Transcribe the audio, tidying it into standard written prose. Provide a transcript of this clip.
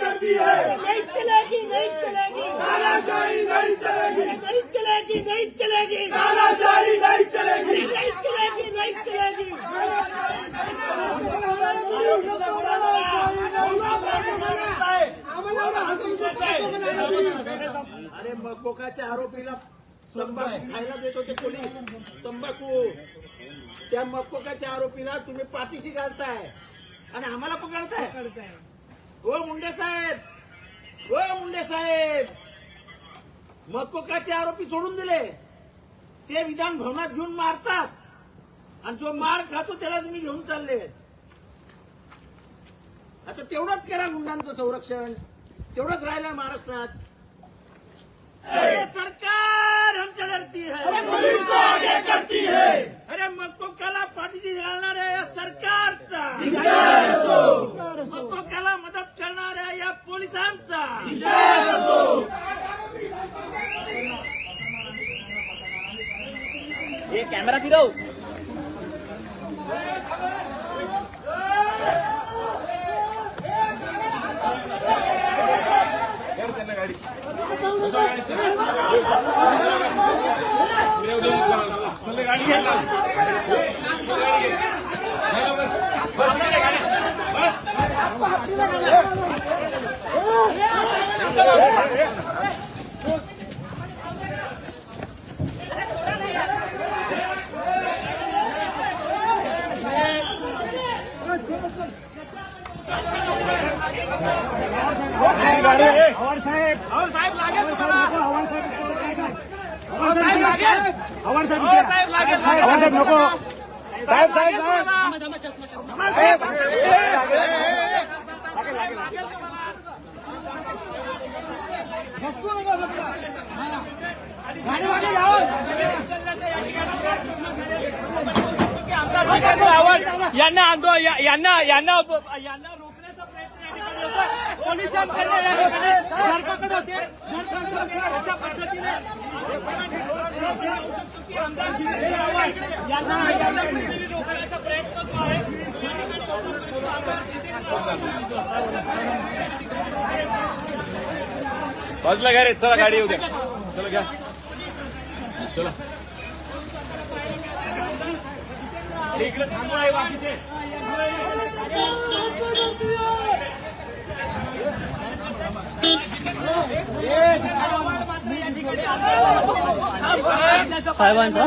करती है, नहीं चलेगी, नहीं चलेगी, तानाशाही नहीं चलेगी, नहीं चलेगी, नहीं चलेगी, तानाशाही नहीं चलेगी, नहीं चलेगी, नहीं चलेगी। अरे कोकाच्या आरोपीला तंबाखू खायला देत होते पोलीस, तंबाखू. त्या मकोकाच्या आरोपीला तुम्ही पाठीशी घालताय आणि आम्हाला पकडताय. हो मुंडे साहेब, हो मुंडे साहेब, मकोकाचे आरोपी सोडून दिले. ते विधान भवनात घेऊन मारतात आणि जो मार खातो त्याला तुम्ही घेऊन चालले. आता तेवढंच करा गुंडांचं संरक्षण, तेवढंच राहिलं महाराष्ट्रात. अरे सरकार हमसे डरती है, पुलिस को आगे करती है. अरे मकोकाला पाठीशी घालणाऱ्या या सरकारचा, विजय असो, मकोकाला मदत करणाऱ्या या पोलिसांचा, विजय असो. ये कॅमेरा फिरव. साहेब लागेल तुम्हाला, साहेब लागेल, साहेब लागेल, साहेब नको, साहेब साहेब साहेब यांना रोखण्याचा प्रयत्न पोलिसांकडे धरपकड होते. अशा पद्धतीने यांना रोखण्याचा प्रयत्न जो आहे बाजूला घ्या रे, चला गाडी येऊ द्या, चला घ्या, चला. इकडे थांबवा आहे बाकीचे. साहेबांचा